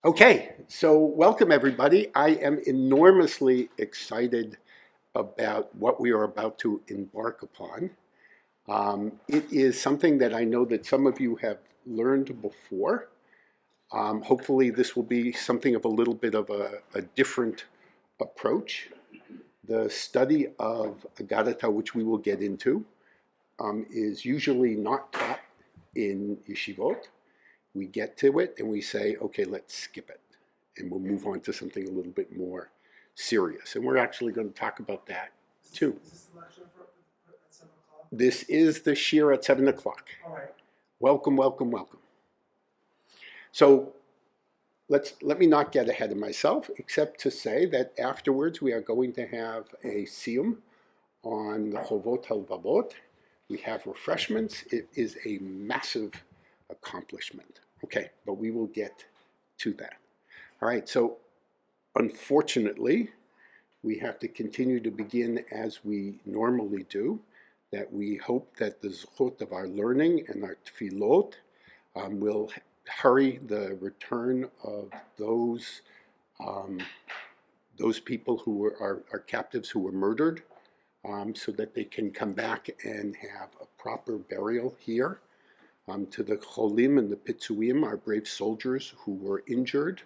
Okay, so welcome everybody. I am enormously excited about what we are about to embark upon. It is something that I know that some of you have learned before. Hopefully, this will be something of a little bit of a different approach. The study of aggaditah, which we will get into, is usually not taught in yeshivot. We get to it and we say, okay, let's skip it. And we'll move on to something a little bit more serious. And we're actually going to talk about that too. Is this the lecture at 7 o'clock? This is the shiur at 7 o'clock. All right. Welcome, welcome, welcome. So let me not get ahead of myself, except to say that afterwards we are going to have a siyum on the Chovot HaLevavot. We have refreshments. It is a massive accomplishment. Okay, but we will get to that. All right, so unfortunately, we have to continue to begin as we normally do, that we hope that the zchut of our learning and our tefillot will hurry the return of those people who are captives who were murdered, so that they can come back and have a proper burial here. To the cholim and the pitzuim, our brave soldiers who were injured,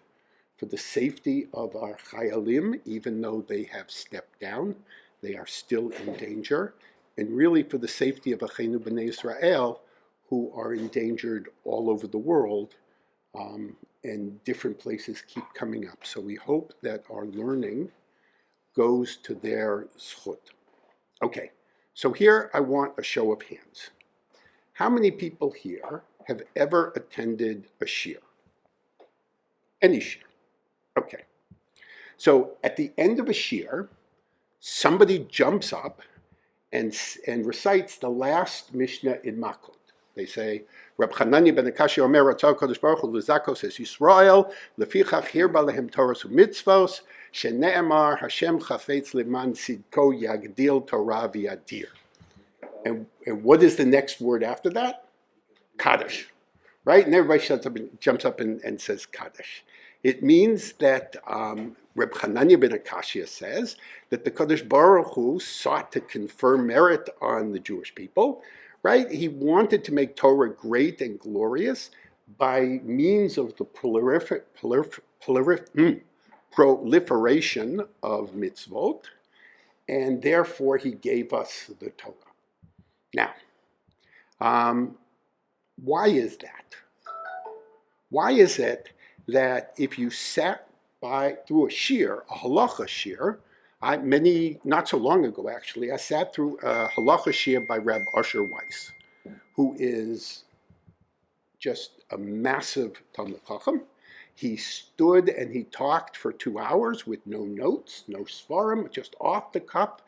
for the safety of our chayalim, even though they have stepped down, they are still in danger, and really for the safety of Achenu B'nai Israel, who are endangered all over the world, and different places keep coming up. So we hope that our learning goes to their zchut. Okay, so here I want a show of hands. How many people here have ever attended a shiur? Any shiur? Okay. So at the end of a shiur, somebody jumps up and recites the last Mishnah in Makot. They say, Reb Chananya ben Akashi Omer Ratzah Kodesh Baruch Hu L'Zakos Es Yisrael Lefichach Hirba Lehem Torah U'Mitzvos Shene'emar Hashem Chafetz Leman Sidko Yagdil Torah V'Yadir. And what is the next word after that? Kaddish, right? And everybody jumps up and says Kaddish. It means that Reb Chananya ben Akashia says that the Kadosh Baruch Hu sought to confer merit on the Jewish people, right? He wanted to make Torah great and glorious by means of the proliferation of mitzvot, and therefore he gave us the Torah. Now, why is that? Why is it that if you sat through a shiur, a halacha shiur, not so long ago actually, I sat through a halacha shiur by Reb Usher Weiss, who is just a massive Talmid Chacham. He stood and he talked for 2 hours with no notes, no svarim, just off the cuff.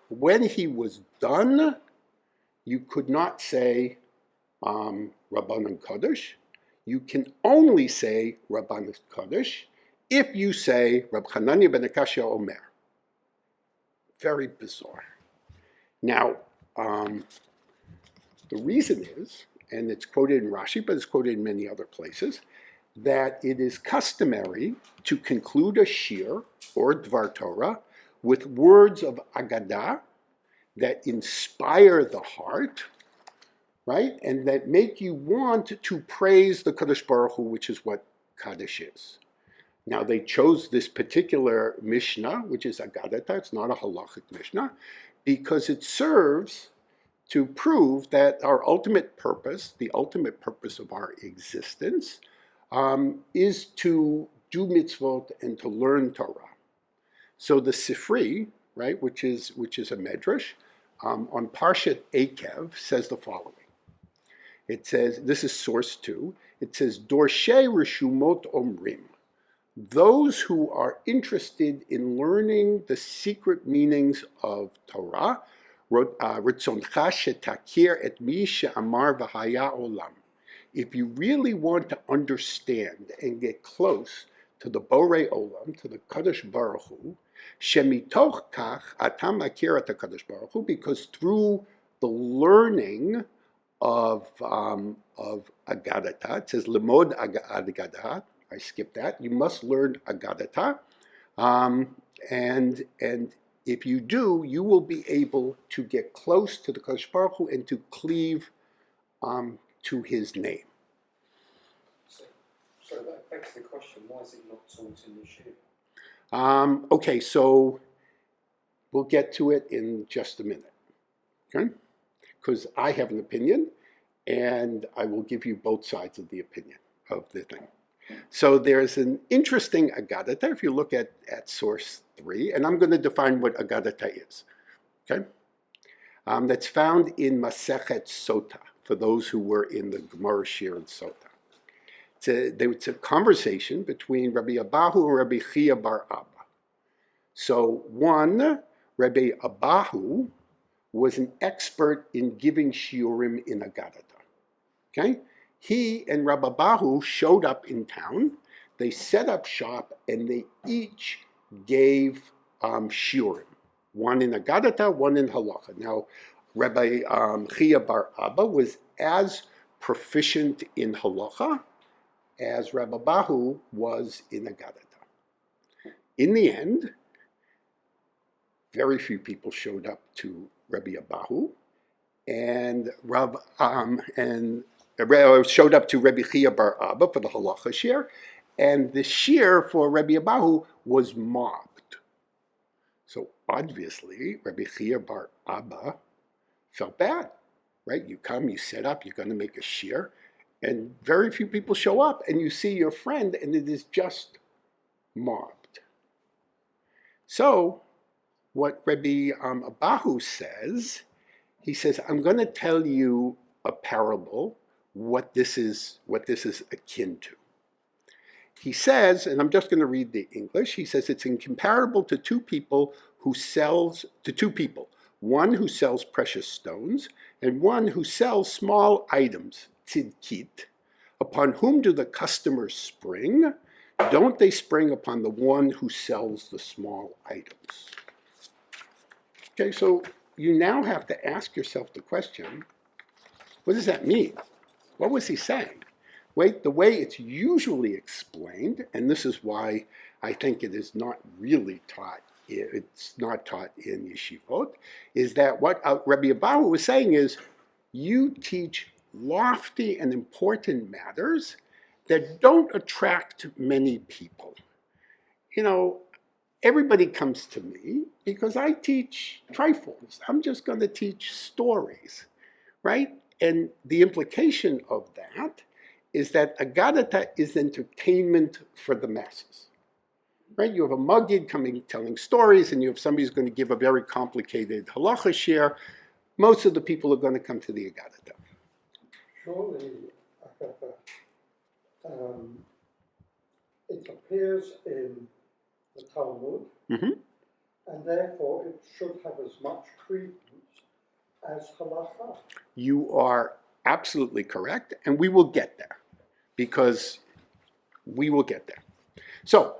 When he was done, you could not say Rabbanan Kodesh. You can only say Rabbanan Kodesh if you say Reb Chananya ben Akashia Omer. Very bizarre. Now, the reason is, and it's quoted in Rashi, but it's quoted in many other places, that it is customary to conclude a shiur or Dvar Torah with words of aggaditah that inspire the heart, right? And that make you want to praise the Kadosh Baruch Hu, which is what Kaddish is. Now they chose this particular Mishnah, which is aggaditah, it's not a halachic Mishnah, because it serves to prove that our ultimate purpose, the ultimate purpose of our existence, is to do mitzvot and to learn Torah. So the Sifri, right, which is a medrash, on Parshat Akev says the following. It says, this is source 2, it says, Dorshei Reshumot Omrim, those who are interested in learning the secret meanings of Torah, Ritzoncha shetakir et mi she'amar v'haya olam. If you really want to understand and get close to the Borei Olam, to the Kadosh Baruch Hu, Shemitoch kach atam akir et HaKadosh Baruch Hu, because through the learning of aggaditah, it says limod aggaditah, I skipped that. You must learn aggaditah. And if you do, you will be able to get close to the Kodesh Baruch Hu and to cleave to his name. So that begs the question, why is it not taught in the shiur? Okay, so we'll get to it in just a minute, okay? Because I have an opinion, and I will give you both sides of the opinion of the thing. So there's an interesting aggaditah if you look at source 3, and I'm going to define what aggaditah is, okay? That's found in Masechet Sota, for those who were in the Gemara Shiur and Sota. It's a conversation between Rabbi Abahu and Rabbi Chia bar Abba. So one, Rabbi Abahu, was an expert in giving shiurim in aggaditah. Okay? He and Rabbi Abahu showed up in town, they set up shop, and they each gave shiurim. One in aggaditah, one in halacha. Now, Rabbi Chia bar Abba was as proficient in halacha as Rabbi Abahu was in aggaditah. In the end, very few people showed up to Rabbi Abahu, and showed up to Rabbi Chia bar Abba for the halacha shiur, and the shiur for Rabbi Abahu was mobbed. So obviously, Rabbi Chia bar Abba felt bad, right? You come, you set up, you're going to make a shiur, and very few people show up, and you see your friend, and it is just mobbed. So what Rabbi Abahu says, he says, I'm going to tell you a parable, what this is akin to. He says, and I'm just going to read the English, he says it's incomparable to two people, one who sells precious stones, and one who sells small items, tzidkit. Upon whom do the customers spring? Don't they spring upon the one who sells the small items? Okay, so you now have to ask yourself the question, what does that mean? What was he saying? Wait, the way it's usually explained, and this is why I think it is not really taught, it's not taught in yeshivot, is that what Rabbi Abahu was saying is, you teach lofty and important matters that don't attract many people. You know, everybody comes to me because I teach trifles. I'm just going to teach stories, right? And the implication of that is that aggaditah is entertainment for the masses, right? You have a maggid coming telling stories, and you have somebody who's going to give a very complicated halacha shiur. Most of the people are going to come to the aggaditah. Surely, it appears in the Talmud, and therefore it should have as much credence as halacha. You are absolutely correct, and we will get there, because we will get there. So,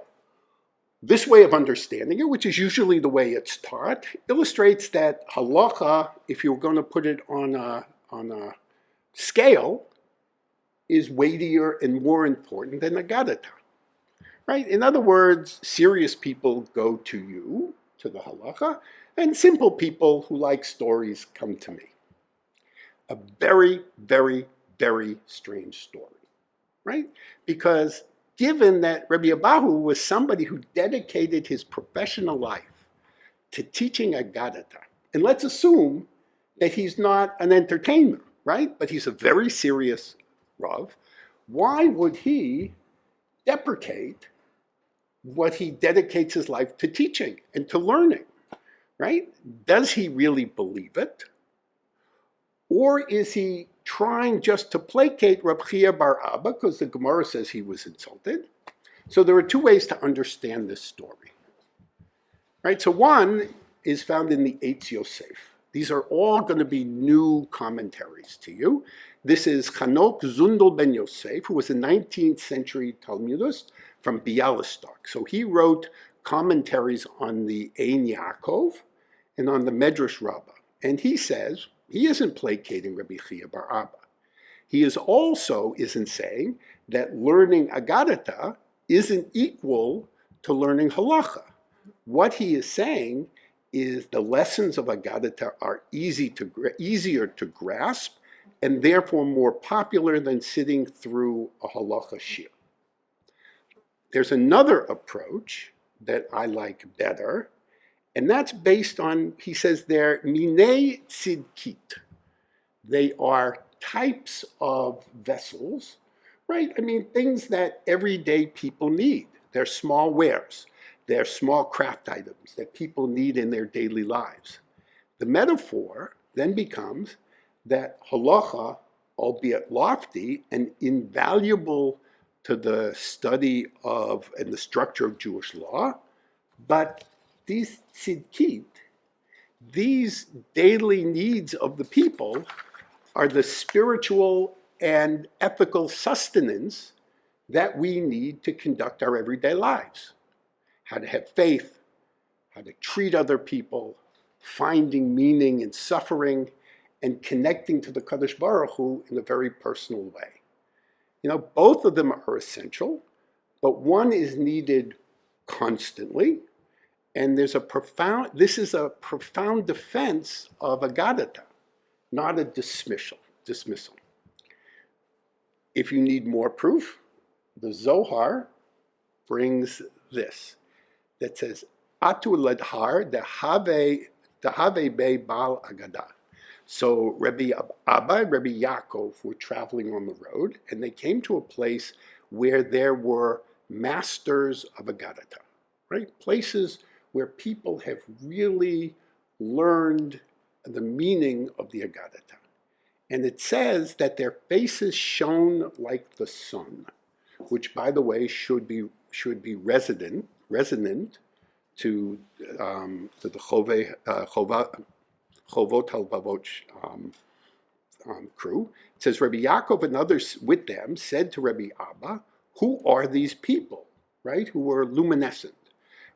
this way of understanding it, which is usually the way it's taught, illustrates that halacha, if you're going to put it on a scale, is weightier and more important than aggaditah, right? In other words, serious people go to you, to the halacha, and simple people who like stories come to me. A very, very, very strange story, right? Because given that Rabbi Abahu was somebody who dedicated his professional life to teaching aggaditah, and let's assume that he's not an entertainer, right? But he's a very serious Rav. Why would he deprecate what he dedicates his life to teaching and to learning, right? Does he really believe it? Or is he trying just to placate Reb Chia bar Abba, because the Gemara says he was insulted? So there are two ways to understand this story, right? So one is found in the Eitz Yosef. These are all going to be new commentaries to you. This is Chanok Zundel ben Yosef, who was a 19th century Talmudist from Bialystok. So he wrote commentaries on the Ein Ya'akov and on the Medrash Rabbah. And he says, he isn't placating Rabbi Chia bar Abba. He isn't saying that learning aggaditah isn't equal to learning halacha. What he is saying is the lessons of aggaditah are easier to grasp and therefore more popular than sitting through a halacha shiur. There's another approach that I like better, and that's based on, he says there, minei tzidkit. They are types of vessels, right? I mean, things that everyday people need. They're small wares. They're small craft items that people need in their daily lives. The metaphor then becomes that halacha, albeit lofty and invaluable to the study of and the structure of Jewish law, but these tzidkit, these daily needs of the people, are the spiritual and ethical sustenance that we need to conduct our everyday lives. How to have faith, how to treat other people, finding meaning in suffering, and connecting to the Kadosh Baruch Hu in a very personal way. You know, both of them are essential, but one is needed constantly, and this is a profound defense of aggaditah, not a dismissal. If you need more proof, the Zohar brings this that says, Atu ledhar dehave be bal agadah. So Rabbi Abba and Rabbi Yaakov were traveling on the road, and they came to a place where there were masters of aggaditah, right? Places where people have really learned the meaning of the aggaditah. And it says that their faces shone like the sun, which, by the way, should be resonant to the Chovot HaLevavot crew. It says Rabbi Yaakov and others with them said to Rabbi Abba, "Who are these people, right? Who were luminescent?"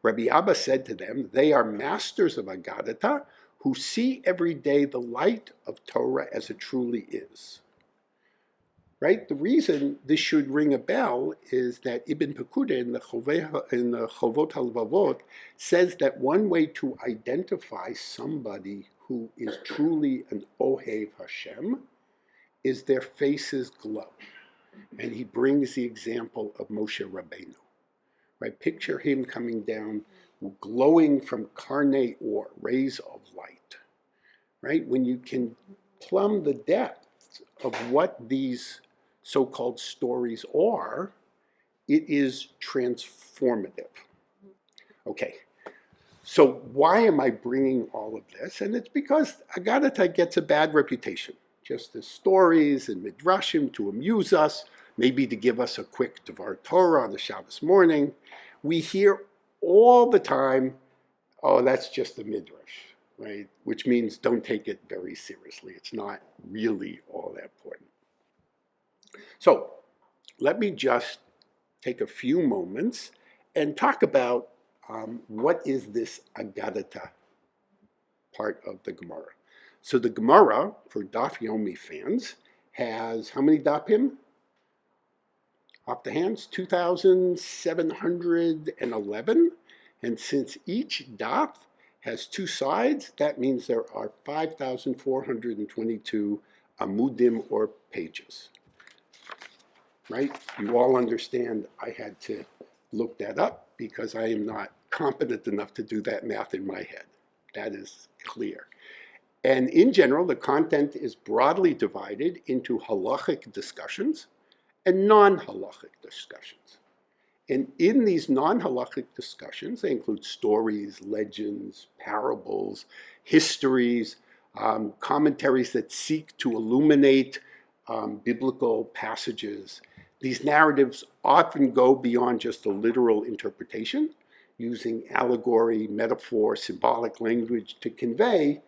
Rabbi Abba said to them, "They are masters of aggaditah who see every day the light of Torah as it truly is." Right? The reason this should ring a bell is that Ibn Pekuda in the Chovot HaLevavot says that one way to identify somebody who is truly an Ohev Hashem is their faces glow. And he brings the example of Moshe Rabbeinu. Right? Picture him coming down, glowing from carne or rays of light. Right? When you can plumb the depths of what these so-called stories are, it is transformative. Okay, so why am I bringing all of this? And it's because aggaditah gets a bad reputation, just as stories and midrashim to amuse us, maybe to give us a quick Devar Torah on the Shabbos morning. We hear all the time, oh, that's just a midrash, right? Which means don't take it very seriously. It's not really all that important. So let me just take a few moments and talk about what is this aggaditah part of the Gemara. So the Gemara, for Daf Yomi fans, has how many dapim? Off the hands, 2,711. And since each daf has two sides, that means there are 5,422 amudim or pages. Right? You all understand I had to look that up because I am not competent enough to do that math in my head. That is clear. And in general, the content is broadly divided into halachic discussions and non-halachic discussions. And in these non-halachic discussions, they include stories, legends, parables, histories, commentaries that seek to illuminate biblical passages. These narratives often go beyond just a literal interpretation, using allegory, metaphor, symbolic language to convey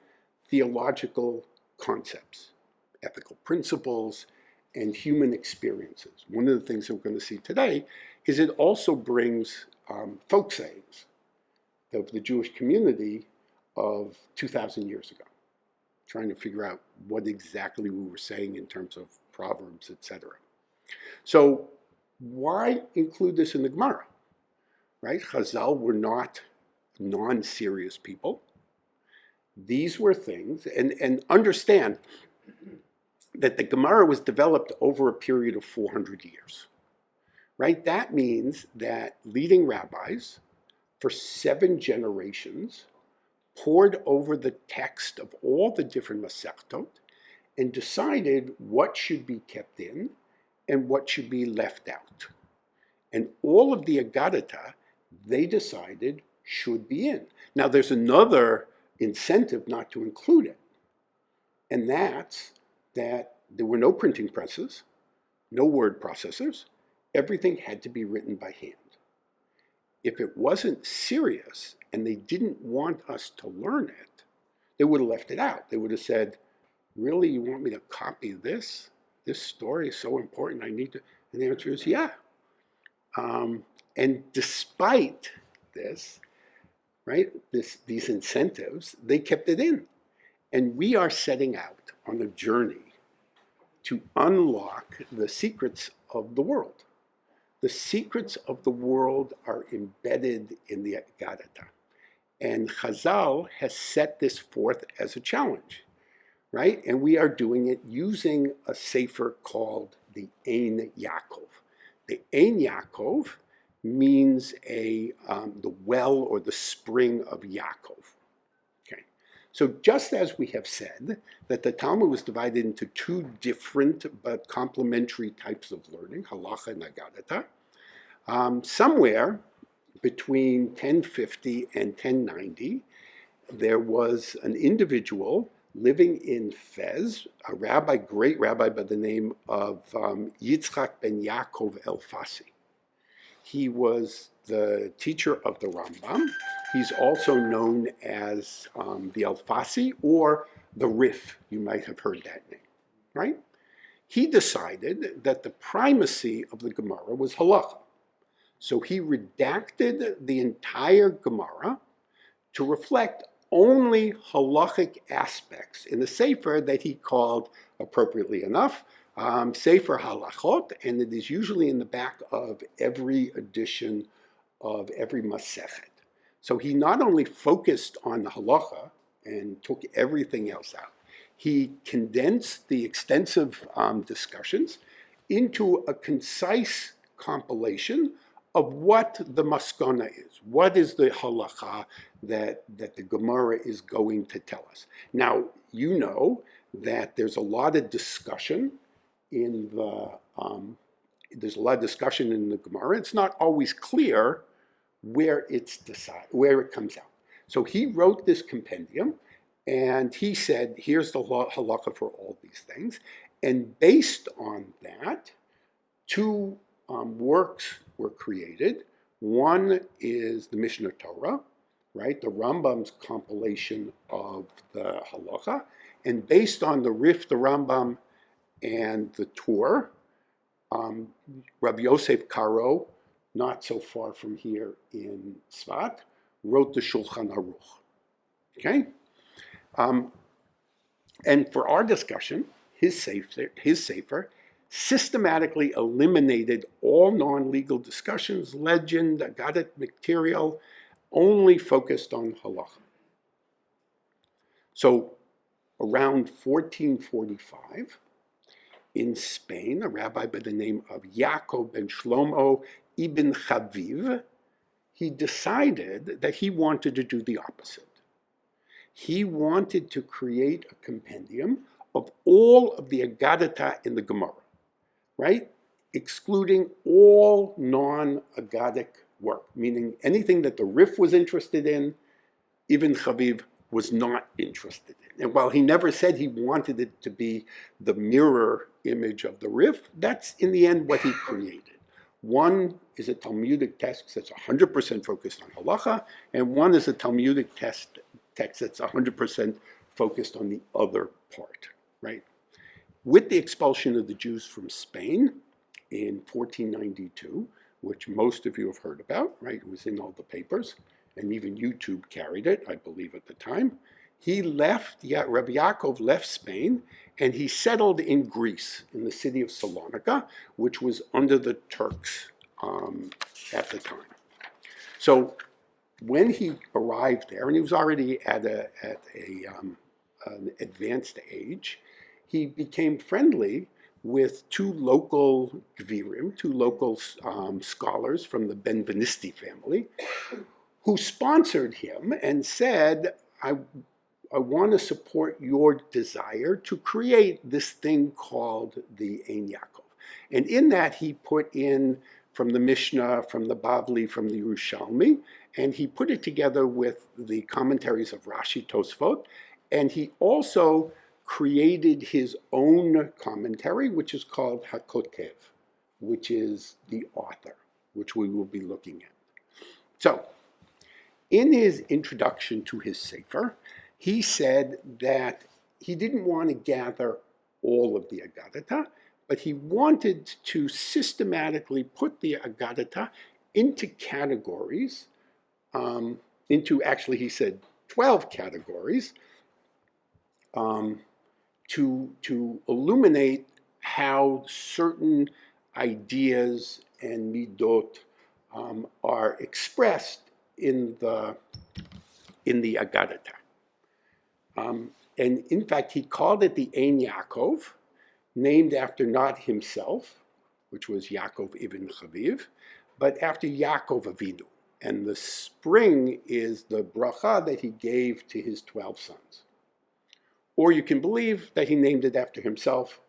theological concepts, ethical principles, and human experiences. One of the things that we're going to see today is it also brings folk sayings of the Jewish community of 2,000 years ago, trying to figure out what exactly we were saying in terms of proverbs, etc. So why include this in the Gemara? Right? Chazal were not non-serious people. These were things, and understand that the Gemara was developed over a period of 400 years. Right? That means that leading rabbis for 7 generations pored over the text of all the different Masechtot and decided what should be kept in and what should be left out. And all of the aggaditah, they decided should be in. Now there's another incentive not to include it, and that's that there were no printing presses, no word processors. Everything had to be written by hand. If it wasn't serious and they didn't want us to learn it, they would have left it out. They would have said, really, you want me to copy this? This story is so important, I need to. And the answer is yeah. And despite this, right, these incentives, they kept it in. And we are setting out on a journey to unlock the secrets of the world. The secrets of the world are embedded in the aggaditah. And Chazal has set this forth as a challenge, right? And we are doing it using a sefer called the Ein Ya'akov. The Ein Ya'akov means the well or the spring of Yaakov. Okay. So just as we have said that the Talmud was divided into 2 different but complementary types of learning, halacha and aggaditah, somewhere between 1050 and 1090, there was an individual living in Fez, a rabbi, great rabbi by the name of Yitzchak ben Yaakov El-Fassi. He was the teacher of the Rambam. He's also known as the El-Fassi or the Rif. You might have heard that name, right? He decided that the primacy of the Gemara was halacha. So he redacted the entire Gemara to reflect only halachic aspects in the sefer that he called, appropriately enough, Sefer Halachot, and it is usually in the back of every edition of every Masechet. So he not only focused on the halacha and took everything else out, he condensed the extensive discussions into a concise compilation of what the maskana is. What is the halacha that the Gemara is going to tell us? Now, you know that there's a lot of discussion in the Gemara. It's not always clear where it comes out. So he wrote this compendium, and he said, here's the halacha for all these things. And based on that, 2 works were created. One is the Mishnah Torah, right? The Rambam's compilation of the halacha. And based on the Rif, the Rambam, and the Tur, Rabbi Yosef Karo, not so far from here in Tzfat, wrote the Shulchan Aruch. Okay? And for our discussion, his sefer systematically eliminated all non-legal discussions, legend, aggaditah material, only focused on halacha. So around 1445, in Spain, a rabbi by the name of Yaakov ben Shlomo ibn Chaviv, he decided that he wanted to do the opposite. He wanted to create a compendium of all of the aggaditah in the Gemara, right? Excluding all non-aggadic work, meaning anything that the Rif was interested in, Ibn Chaviv was not interested in. And while he never said he wanted it to be the mirror image of the Rif, that's in the end what he created. One is a Talmudic text that's 100% focused on halacha, and one is a Talmudic text that's 100% focused on the other part, right? With the expulsion of the Jews from Spain in 1492, which most of you have heard about, right? It was in all the papers, and even YouTube carried it, I believe, at the time. Rav Yaakov left Spain, and he settled in Greece, in the city of Salonika, which was under the Turks at the time. So when he arrived there, and he was already at an advanced age, he became friendly with two local gvirim, two local scholars from the Benvenisti family, who sponsored him and said, I want to support your desire to create this thing called the Ein Ya'akov. And in that, he put in from the Mishnah, from the Bavli, from the Yerushalmi, and he put it together with the commentaries of Rashi, Tosfot, and he also created his own commentary, which is called HaKotev, which is the author, which we will be looking at. So, in his introduction to his Sefer, he said that he didn't want to gather all of the aggaditah, but he wanted to systematically put the aggaditah into categories, he said 12 categories, to illuminate how certain ideas and midot are expressed in the aggaditah. And in fact, he called it the Ein Ya'akov, named after not himself, which was Yaakov ibn Chaviv, but after Yaakov Avinu. And the spring is the bracha that he gave to his 12 sons. Or you can believe that he named it after himself,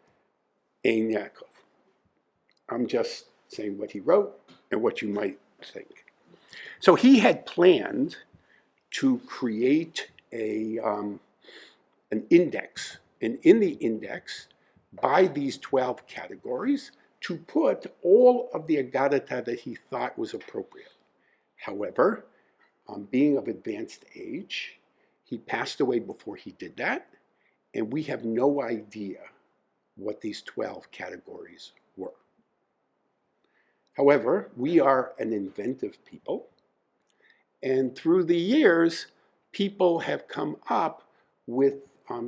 Ein Ya'akov. I'm just saying what he wrote and what you might think. So he had planned to create an index, and in the index, by these 12 categories, to put all of the aggaditah that he thought was appropriate. However, being of advanced age, he passed away before he did that, and we have no idea what these 12 categories were. However, we are an inventive people, and through the years, people have come up with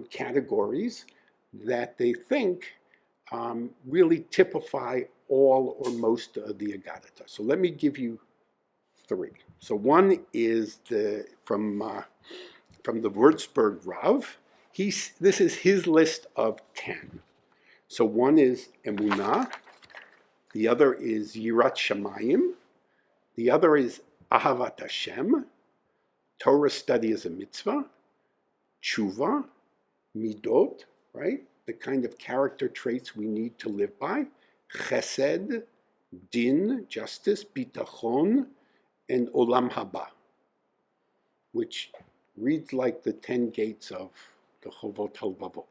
categories that they think really typify all or most of the aggaditah. So let me give you 3. So one is from the Würzburg Rav. This is his list of 10. So one is Emunah, the other is Yirat Shamayim, the other is Ahavat Hashem, Torah study as a mitzvah, Tshuva, Midot, right? The kind of character traits we need to live by, Chesed, Din, justice, Bitachon, and Olam Haba, which reads like the 10 gates of the Chovot HaLevavot.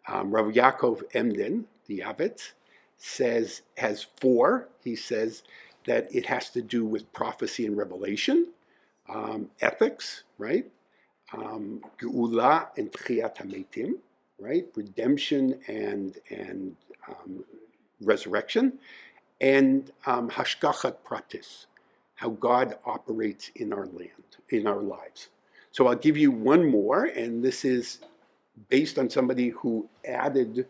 Rav Yaakov Emden, the Avet, has 4. He says that it has to do with prophecy and revelation, ethics, right? Geula and Tchiyat HaMeitim, right? Redemption and resurrection, and Hashgachat Pratis, how God operates in our land, in our lives. So I'll give you one more, and this is based on somebody who added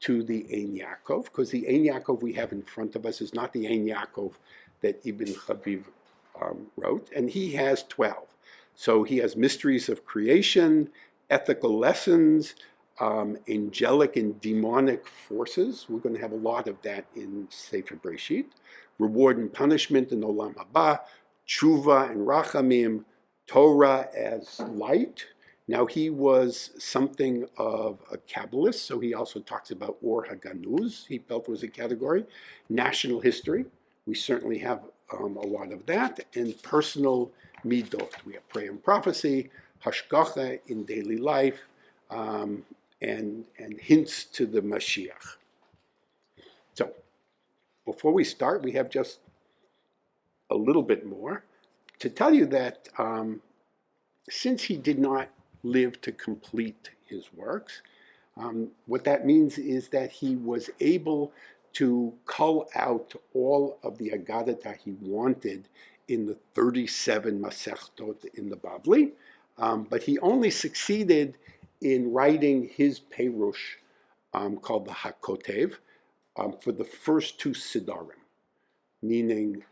to the Ein Ya'akov, because the Ein Ya'akov we have in front of us is not the Ein Ya'akov that Ibn Chaviv wrote, and he has 12. So he has mysteries of creation, ethical lessons, angelic and demonic forces. We're going to have a lot of that in Sefer Bereshit. Reward and punishment in Olam Haba, Tshuva and Rachamim, Torah as light. Now he was something of a Kabbalist, so he also talks about Or HaGanuz, he felt was a category. National history, we certainly have a lot of that. And personal midot, we have prayer and prophecy, hashgacha in daily life, and hints to the Mashiach. So, before we start, we have just a little bit more to tell you that since he did not live to complete his works, what that means is that he was able to cull out all of the aggaditah he wanted in the 37 Masechtot in the Bavli, But he only succeeded in writing his Perush, called the Hakotev, for the first two Siddharim, meaning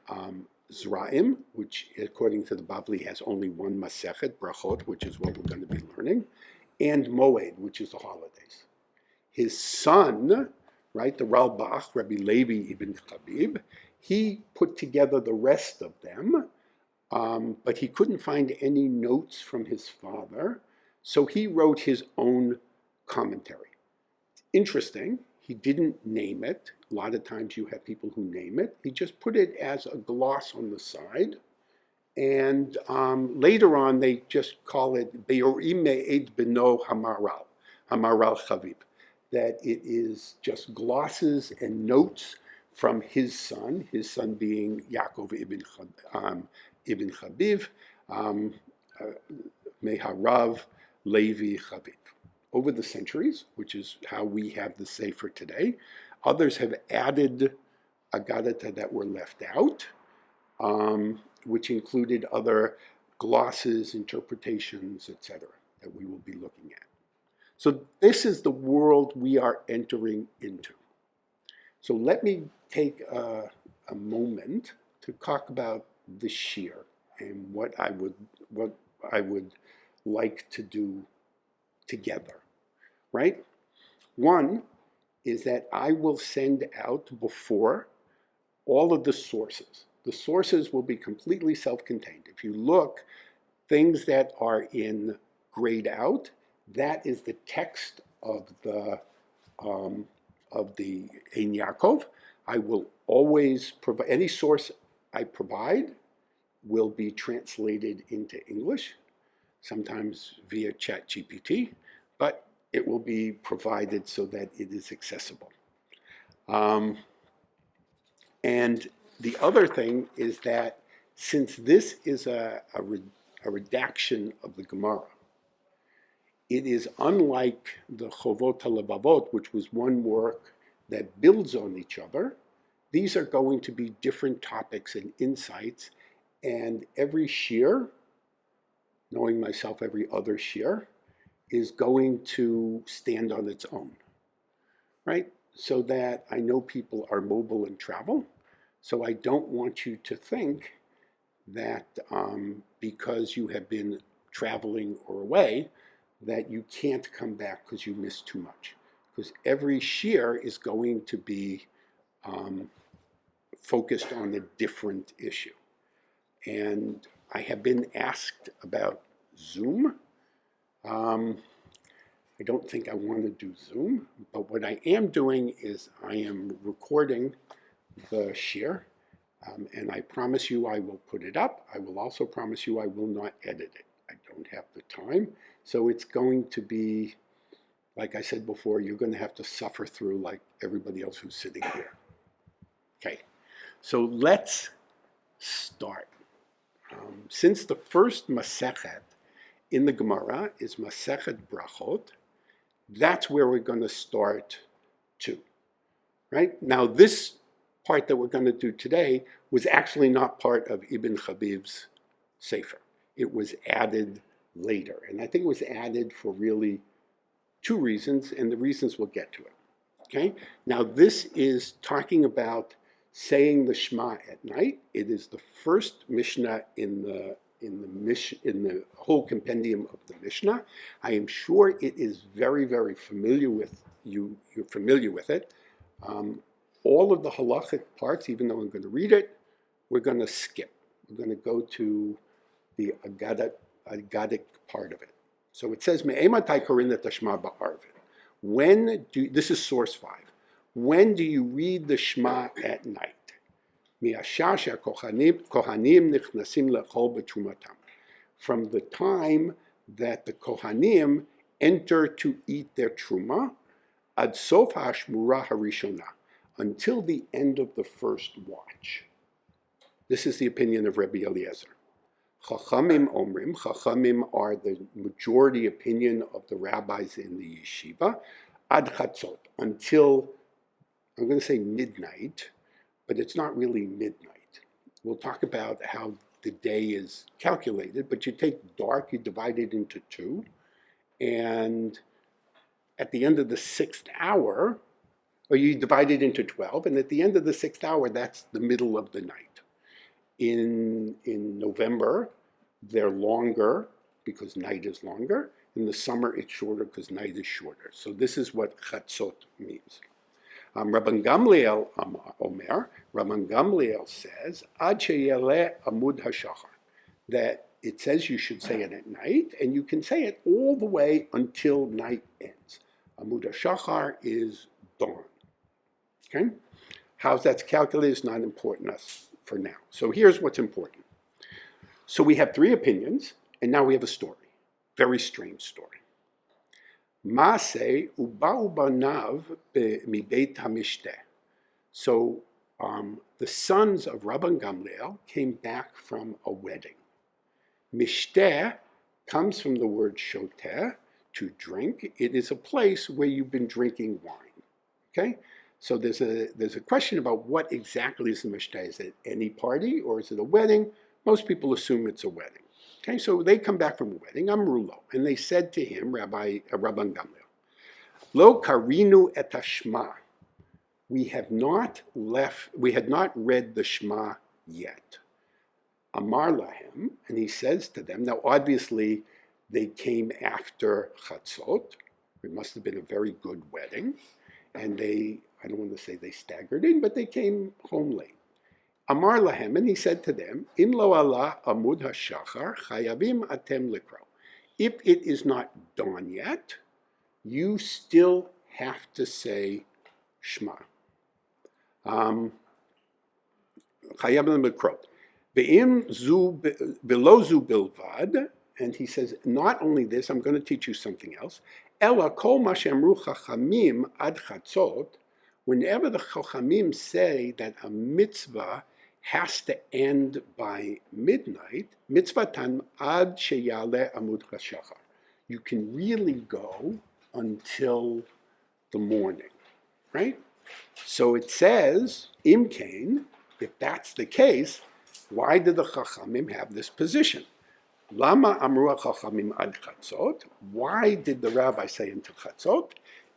Zra'im, which according to the Bavli has only one Masechet, Berachot, which is what we're going to be learning, and Moed, which is the holidays. His son, right, the Ralbach, Rabbi Levi ibn Chabib, he put together the rest of them, but he couldn't find any notes from his father, so he wrote his own commentary. Interesting, he didn't name it. A lot of times you have people who name it. He just put it as a gloss on the side, and later on they just call it Be'orim Me'ed Beno Hamaral Chaviv, that it is just glosses and notes from his son being Yaakov ibn Chaviv, Meharav Levi Chaviv. Over the centuries, which is how we have the Sefer today, others have added aggaditah that were left out, which included other glosses, interpretations, etc., that we will be looking at. So this is the world we are entering into. So let me take a moment to talk about the shiur and what I would like to do together, right? One is that I will send out before all of the sources. The sources will be completely self-contained. If you look, things that are in grayed out, that is the text of the Ein Ya'akov. I will always provide, any source I provide will be translated into English, sometimes via ChatGPT, but it will be provided so that it is accessible. And the other thing is that since this is a redaction of the Gemara, it is unlike the Chovot HaLevavot, which was one work that builds on each other. These are going to be different topics and insights, and every shiur, knowing myself, every other shiur, is going to stand on its own, right? So that I know people are mobile and travel, so I don't want you to think that because you have been traveling or away, that you can't come back because you missed too much. Because every shiur is going to be focused on a different issue. And I have been asked about Zoom. I don't think I want to do Zoom, but what I am doing is I am recording the shiur, and I promise you I will put it up. I will also promise you I will not edit it. I don't have the time, so it's going to be, like I said before, you're going to have to suffer through like everybody else who's sitting here. Okay, so let's start. Since the first Masechet in the Gemara is Masechet Berachot, that's where we're going to start too, right? Now this part that we're going to do today was actually not part of Ibn Chabib's Sefer. It was added later, and I think it was added for really two reasons, and the reasons we'll get to it, okay? Now this is talking about saying the Shema at night. It is the first Mishnah in the whole compendium of the Mishnah. I am sure it is very, very familiar with you. You're familiar with it. All of the halachic parts, even though I'm going to read it, we're going to skip. We're going to go to the aggadic part of it. So it says, "Me'ematai korin et Shema ba'arvin." This is source 5. When do you read the Shema at night? From the time that the Kohanim enter to eat their truma, ad sof hashmura harishona, until the end of the first watch. This is the opinion of Rabbi Eliezer. Chachamim omrim, Chachamim are the majority opinion of the rabbis in the yeshiva, ad chatzot, until, I'm going to say midnight, but it's not really midnight. We'll talk about how the day is calculated, but you take dark, you divide it into 2, and at the end of the 6th hour, or you divide it into 12, and at the end of the 6th hour, that's the middle of the night. In November, they're longer because night is longer. In the summer, it's shorter because night is shorter. So this is what chatzot means. Rabban Gamliel Omer, Rabban Gamliel says, Ad sheyaleh amud hashachar, that it says you should say it at night, and you can say it all the way until night ends. Amud hashachar is dawn. Okay? How that's calculated is not important for now. So here's what's important. So we have 3 opinions, and now we have a story. Very strange story. Maaseh uba'u banav mibeit hamishte. So the sons of Rabban Gamliel came back from a wedding. Mishteh comes from the word shoteh, to drink. It is a place where you've been drinking wine. Okay? So there's a question about what exactly is the mishteh. Is it any party or is it a wedding? Most people assume it's a wedding. Okay, so they come back from a wedding, Amrulo, and they said to him, Rabban Gamliel, Lo karinu et hashma. We had not read the Shema yet. Amar lahem, and he says to them, now obviously they came after Chatzot. It must have been a very good wedding, and I don't want to say they staggered in, but they came home late. Amar lahem, and he said to them, Im lo Allah amud hashachar chayavim atem likro. If it is not dawn yet, you still have to say Shema. Chayavim likro. Ve'im zu below zu bilvad, and he says, not only this, I'm going to teach you something else. Ela kol ma she'amru chachamim ad chatzot. Whenever the chachamim say that a mitzvah has to end by midnight, mitzvatan ad sheyale amud hashachar. You can really go until the morning, right? So it says, im kain, if that's the case, why did the chachamim have this position? Lama amru chachamim ad chatzot. Why did the rabbi say until chatzot?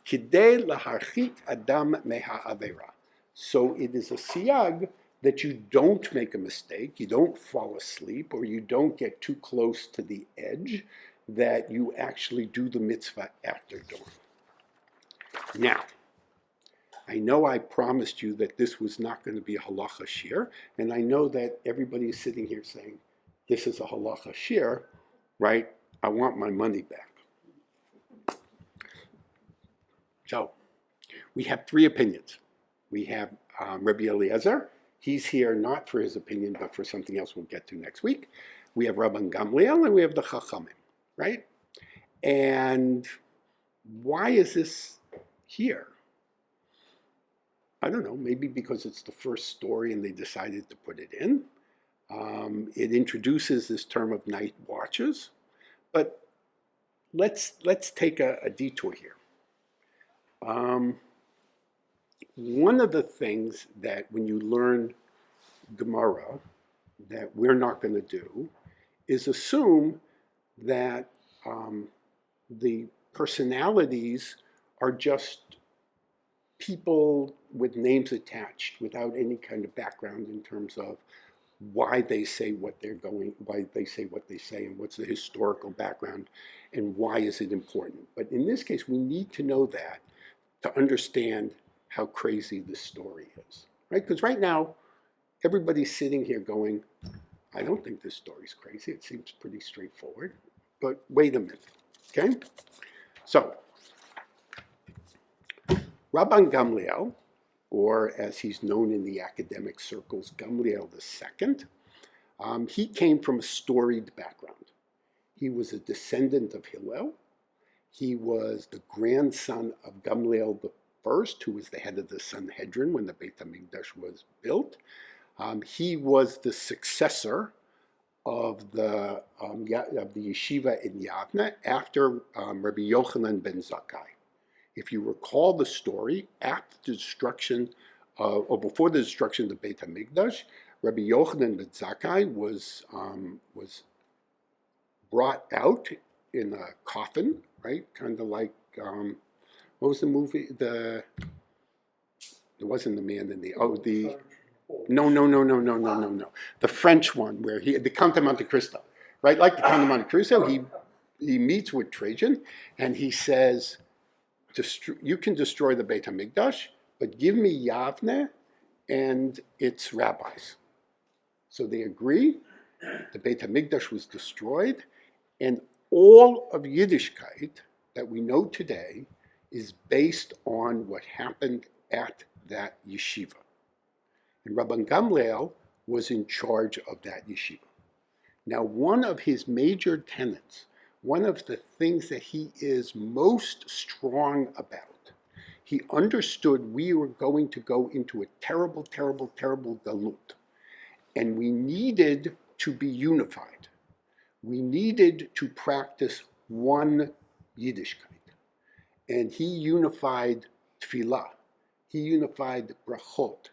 Kidei laharchik adam meha avera. So it is a siyag that you don't make a mistake, you don't fall asleep, or you don't get too close to the edge, that you actually do the mitzvah after dawn. Now, I know I promised you that this was not going to be a halacha shiur, and I know that everybody is sitting here saying, this is a halacha shiur, right? I want my money back. So, we have 3 opinions. We have Rabbi Eliezer. He's here not for his opinion, but for something else we'll get to next week. We have Rabban Gamliel, and we have the Chachamim, right? And why is this here? I don't know, maybe because it's the first story and they decided to put it in. It introduces this term of night watches, but let's take a detour here. One of the things that when you learn Gemara that we're not going to do is assume that the personalities are just people with names attached without any kind of background in terms of why they say what why they say what they say, and what's the historical background, and why is it important. But in this case, we need to know that to understand how crazy this story is, right? Because right now, everybody's sitting here going, I don't think this story's crazy. It seems pretty straightforward. But wait a minute, okay? So, Rabban Gamliel, or as he's known in the academic circles, Gamliel II, he came from a storied background. He was a descendant of Hillel. He was the grandson of Gamliel I, who was the head of the Sanhedrin when the Beit HaMikdash was built. He was the successor of the yeshiva in Yavne after Rabbi Yochanan ben Zakkai. If you recall the story, after the destruction, or before the destruction of the Beit HaMikdash, Rabbi Yochanan ben Zakkai was brought out in a coffin, right? Kind of like, what was the movie? It wasn't The Man in the, no. The French one where the Count of Monte Cristo, right? Like the Count of Monte Cristo, he meets with Trajan and he says, you can destroy the Beit HaMikdash, but give me Yavne and its rabbis. So they agree. The Beit HaMikdash was destroyed, and all of Yiddishkeit that we know today is based on what happened at that yeshiva. And Rabban Gamliel was in charge of that yeshiva. Now, one of his major tenets, one of the things that he is most strong about, he understood we were going to go into a terrible, terrible, terrible galut. And we needed to be unified. We needed to practice one Yiddishkeit. And he unified tefillah. He unified Berachot.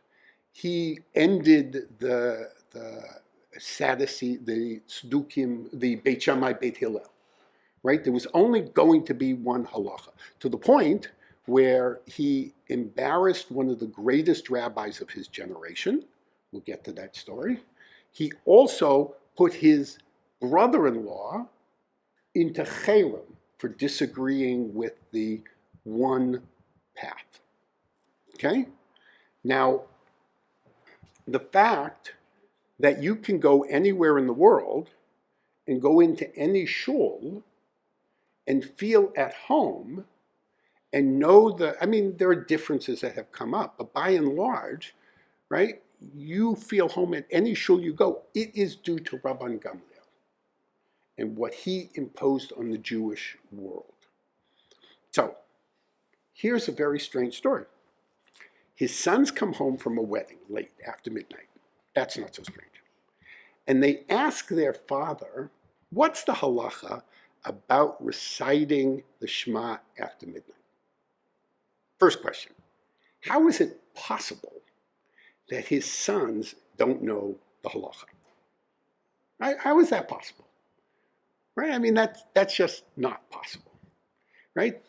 He ended the Sadducee, the Tzdukim, the Beit Shammai, Beit Hillel. Right? There was only going to be one halacha, to the point where he embarrassed one of the greatest rabbis of his generation. We'll get to that story. He also put his brother-in-law into cherem for disagreeing with the one path. Okay? Now, the fact that you can go anywhere in the world and go into any shul and feel at home and know there are differences that have come up, but by and large, right, you feel home at any shul you go. It is due to Rabban Gamliel and what he imposed on the Jewish world. So, here's a very strange story. His sons come home from a wedding late, after midnight. That's not so strange. And they ask their father, what's the halacha about reciting the Shema after midnight? First question, how is it possible that his sons don't know the halacha? Right? How is that possible? Right? I mean, that's just not possible. Right?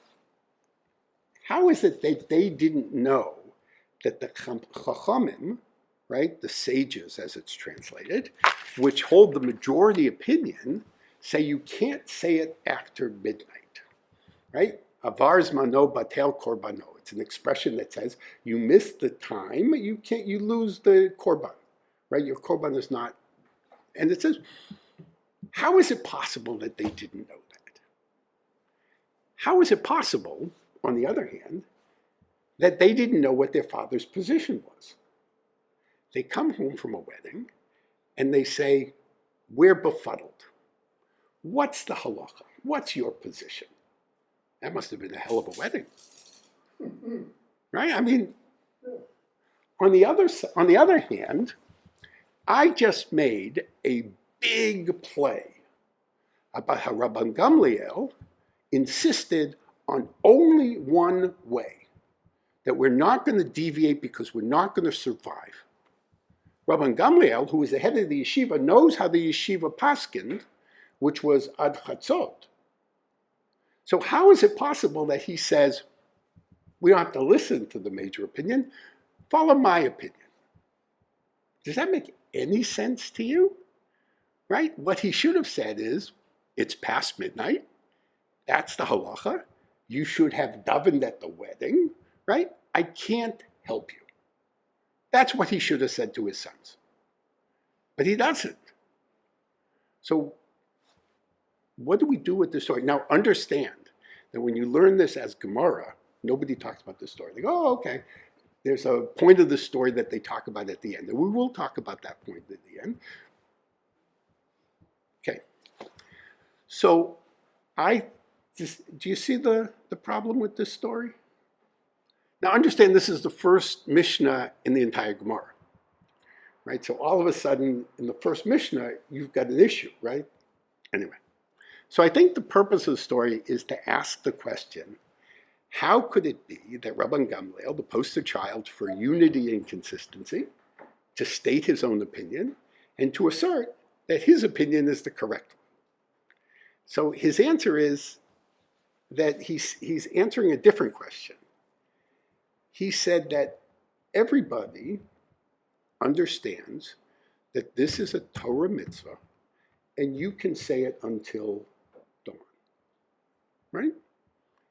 How is it that they didn't know that the Chachamim, right, the sages as it's translated, which hold the majority opinion, say you can't say it after midnight, right? Avar zmano batel korbano. It's an expression that says you miss the time, you lose the korban, right? Your korban is not, and it says, how is it possible that they didn't know that? How is it possible, on the other hand, that they didn't know what their father's position was? They come home from a wedding and they say, we're befuddled. What's the halacha? What's your position? That must have been a hell of a wedding. Right? I mean, on the other hand, I just made a big play about how Rabban Gamliel insisted on only one way, that we're not going to deviate because we're not going to survive. Rabban Gamliel, who is the head of the yeshiva, knows how the yeshiva paskind, which was ad chatzot. So how is it possible that he says, we don't have to listen to the major opinion, follow my opinion? Does that make any sense to you? Right? What he should have said is, it's past midnight, that's the halacha, you should have davened at the wedding, right? I can't help you. That's what he should have said to his sons. But he doesn't. So what do we do with this story? Now understand that when you learn this as Gemara, nobody talks about this story. They go, oh, okay. There's a point of the story that they talk about at the end. And we will talk about that point at the end. Okay. So do you see the problem with this story? Now understand this is the first Mishnah in the entire Gemara. Right? So all of a sudden, in the first Mishnah, you've got an issue, right? Anyway. So I think the purpose of the story is to ask the question, how could it be that Rabban Gamliel, the poster child for unity and consistency, to state his own opinion and to assert that his opinion is the correct one. So his answer is that he's answering a different question. He said that everybody understands that this is a Torah mitzvah and you can say it until dawn, right?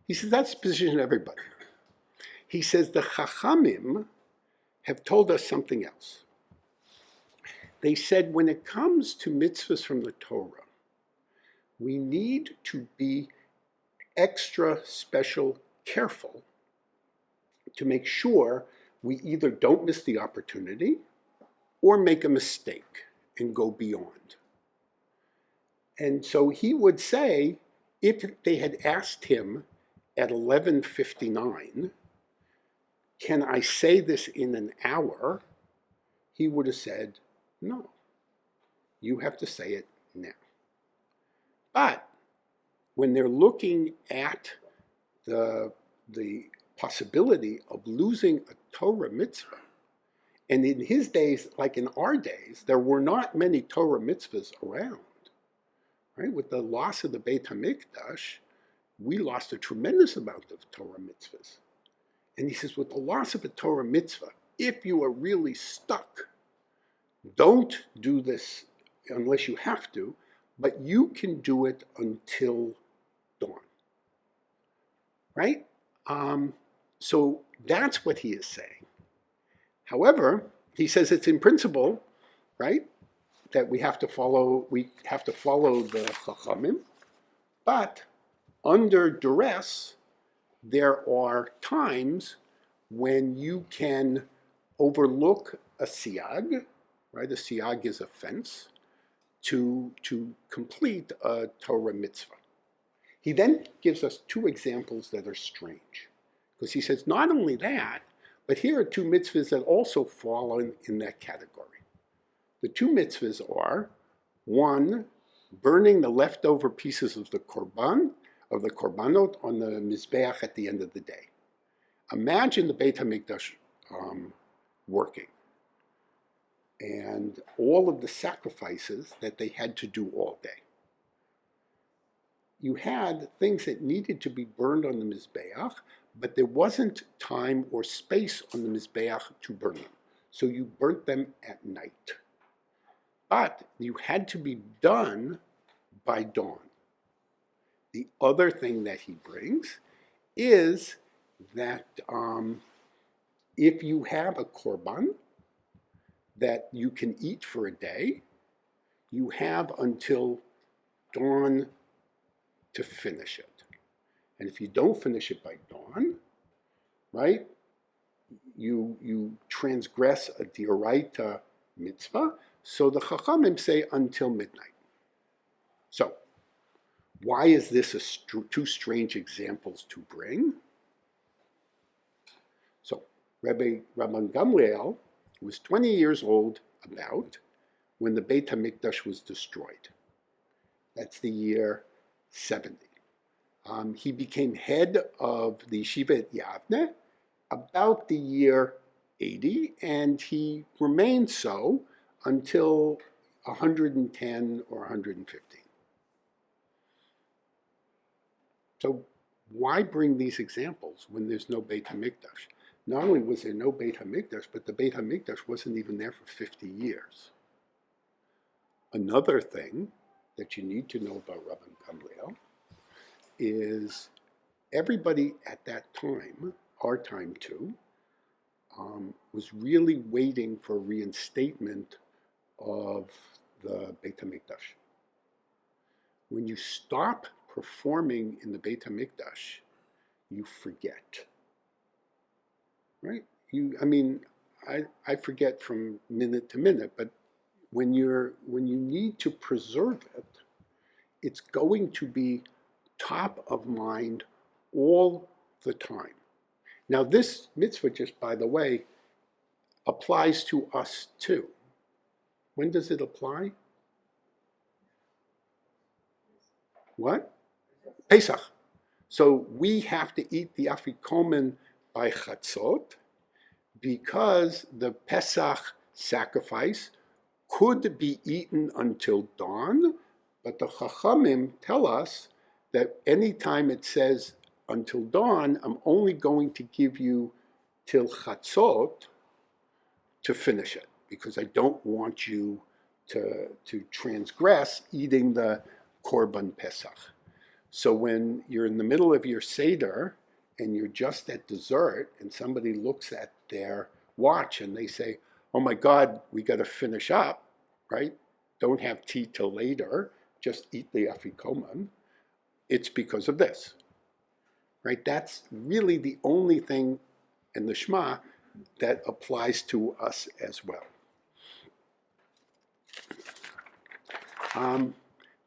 He says that's the position of everybody. He says the Chachamim have told us something else. They said when it comes to mitzvahs from the Torah, we need to be extra special careful to make sure we either don't miss the opportunity or make a mistake and go beyond. And so he would say, if they had asked him at 11:59, can I say this in an hour? He would have said, no, you have to say it now. But when they're looking at the possibility of losing a Torah mitzvah, and in his days, like in our days, there were not many Torah mitzvahs around. Right? With the loss of the Beit HaMikdash, we lost a tremendous amount of Torah mitzvahs. And he says, with the loss of a Torah mitzvah, if you are really stuck, don't do this unless you have to, but you can do it until dawn. Right? So that's what he is saying. However, he says it's in principle, right, that we have to follow the Chachamim, but under duress, there are times when you can overlook a siyag, right? A siyag is a fence, to complete a Torah mitzvah. He then gives us two examples that are strange, because he says not only that, but here are two mitzvahs that also fall in that category. The two mitzvahs are, one, burning the leftover pieces of the korbanot on the mizbeach at the end of the day. Imagine the Beit HaMikdash working and all of the sacrifices that they had to do all day. You had things that needed to be burned on the mizbeach, but there wasn't time or space on the mizbeach to burn them. So you burnt them at night. But you had to be done by dawn. The other thing that he brings is that if you have a korban that you can eat for a day, you have until dawn to finish it. And if you don't finish it by dawn, right, you transgress a dioraita mitzvah. So the Chachamim say until midnight. So, why is this two strange examples to bring? So, Rabban Gamliel was 20 years old about when the Beit HaMikdash was destroyed. That's the year 70. He became head of the yeshiva at Yavne about the year 80, and he remained so until 110 or 115. So why bring these examples when there's no Beit HaMikdash? Not only was there no Beit HaMikdash, but the Beit HaMikdash wasn't even there for 50 years. Another thing that you need to know about Rabban Gamliel is everybody at that time, our time too, was really waiting for reinstatement of the Beit HaMikdash. When you stop performing in the Beit HaMikdash, you forget. Right? I forget from minute to minute, but when you need to preserve it, it's going to be top of mind all the time. Now this mitzvah, just by the way, applies to us too. When does it apply? What? Pesach. So we have to eat the afikomen by chatzot because the Pesach sacrifice could be eaten until dawn, but the Chachamim tell us that anytime it says until dawn, I'm only going to give you till Chatzot to finish it, because I don't want you to transgress eating the Korban Pesach. So when you're in the middle of your Seder and you're just at dessert and somebody looks at their watch and they say, oh my God, we got to finish up, right? Don't have tea till later, just eat the afikoman. It's because of this, right? That's really the only thing in the Shema that applies to us as well.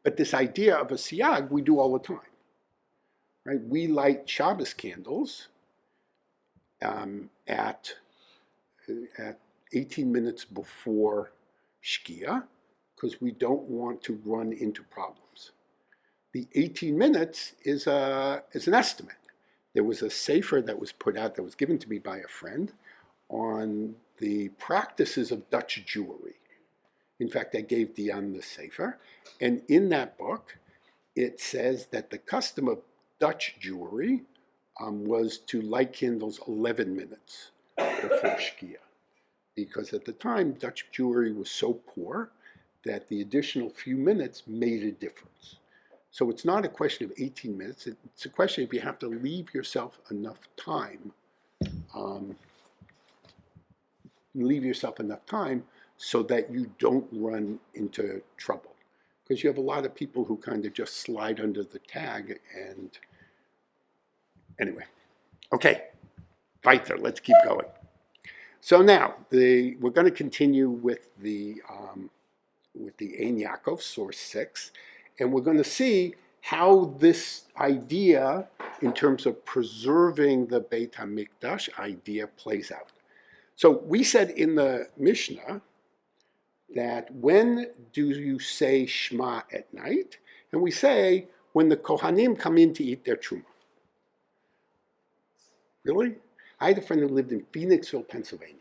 But this idea of a siyag we do all the time, right? We light Shabbos candles at 18 minutes before Shkia, because we don't want to run into problems. The 18 minutes is an estimate. There was a sefer that was put out that was given to me by a friend on the practices of Dutch Jewry. In fact, I gave Dion the sefer, and in that book, it says that the custom of Dutch Jewry was to light candles 11 minutes before Shkia, because at the time, Dutch Jewry was so poor that the additional few minutes made a difference. So it's not a question of 18 minutes, it's a question if you have to leave yourself enough time, so that you don't run into trouble. Because you have a lot of people who kind of just slide under the tag and anyway. Okay, weiter, let's keep going. So now, we're going to continue with the Ein Ya'akov, source 6, and we're going to see how this idea, in terms of preserving the Beit HaMikdash idea, plays out. So we said in the Mishnah that when do you say Shema at night? And we say when the Kohanim come in to eat their truma. Really? I had a friend who lived in Phoenixville, Pennsylvania,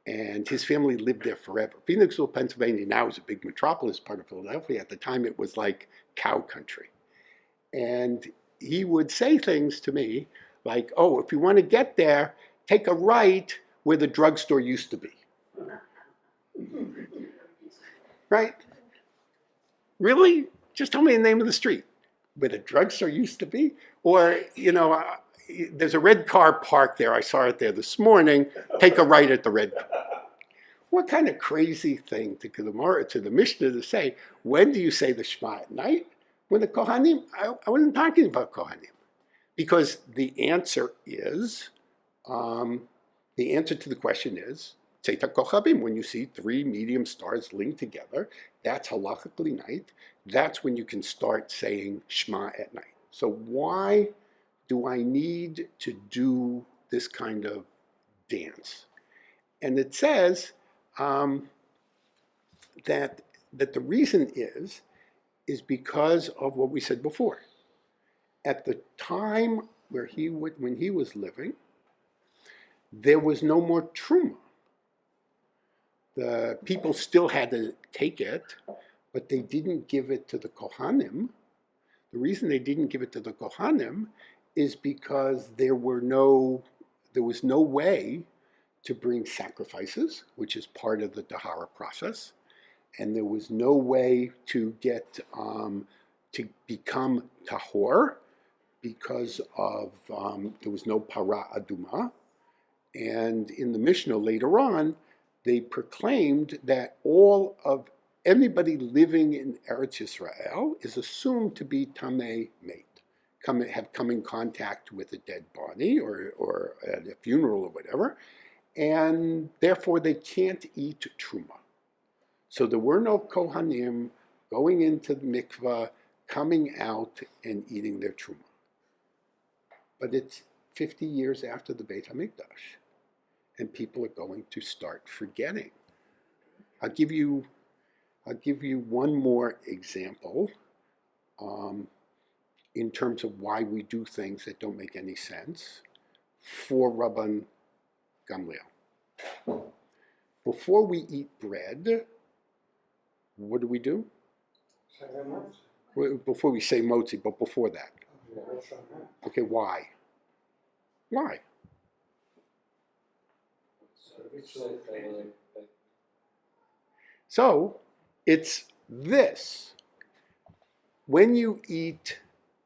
and his family lived there forever. Phoenixville, Pennsylvania now is a big metropolis, part of Philadelphia. At the time it was like cow country. And he would say things to me like, oh, if you want to get there, take a right where the drugstore used to be. Right? Really? Just tell me the name of the street where the drugstore used to be. Or, there's a red car parked there. I saw it there this morning. Take a right at the red car. What kind of crazy thing to the Mishnah to say, when do you say the Shema at night? When the Kohanim, I wasn't talking about Kohanim. Because the answer is, the answer to the question is, Tzeta Kochavim, when you see 3 medium stars linked together, that's halachically night. That's when you can start saying Shema at night. So why do I need to do this kind of dance? And it says that the reason is because of what we said before. At the time when he was living, there was no more truma. The people still had to take it, but they didn't give it to the Kohanim. The reason they didn't give it to the Kohanim is because there was no way to bring sacrifices, which is part of the Tahara process, and there was no way to get to become tahor because of there was no para aduma. And in the Mishnah later on, they proclaimed that all of anybody living in Eretz Yisrael is assumed to be tamei mate, have come in contact with a dead body or at a funeral or whatever, and therefore they can't eat truma. So there were no Kohanim going into the mikvah, coming out and eating their truma. But it's 50 years after the Beit HaMikdash, and people are going to start forgetting. I'll give you one more example in terms of why we do things that don't make any sense for Rabban Gamliel. before we eat bread, what do we do? Before we say motzi, but before that. Okay, why? Why? So, it's this. When you eat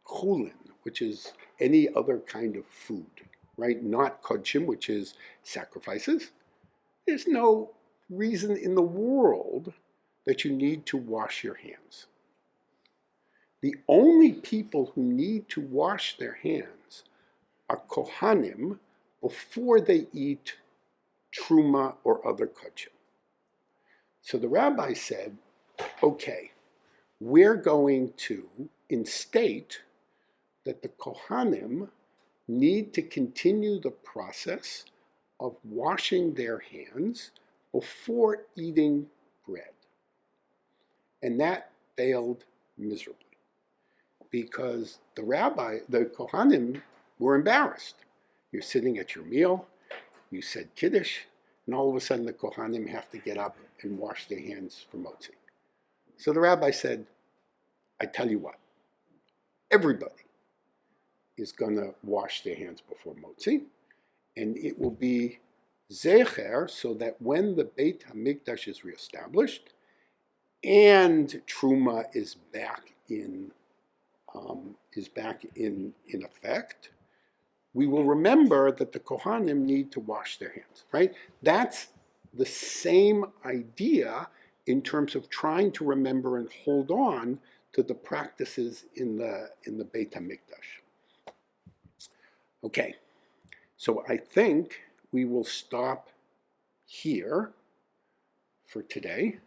chulin, which is any other kind of food, right? Not kodshim, which is sacrifices, there's no reason in the world that you need to wash your hands. The only people who need to wash their hands are kohanim before they eat truma or other kodshim. So the rabbi said, okay, we're going to instate that the kohanim need to continue the process of washing their hands before eating bread. And that failed miserably because the kohanim were embarrassed. You're sitting at your meal, you said kiddush, and all of a sudden the kohanim have to get up and wash their hands for motzi. So the rabbi said, I tell you what, everybody is going to wash their hands before motzi, and it will be zecher, so that when the Beit HaMikdash is reestablished and truma is back in effect, we will remember that the kohanim need to wash their hands. Right? That's the same idea in terms of trying to remember and hold on to the practices in the Beit HaMikdash. Okay, so I think we will stop here for today.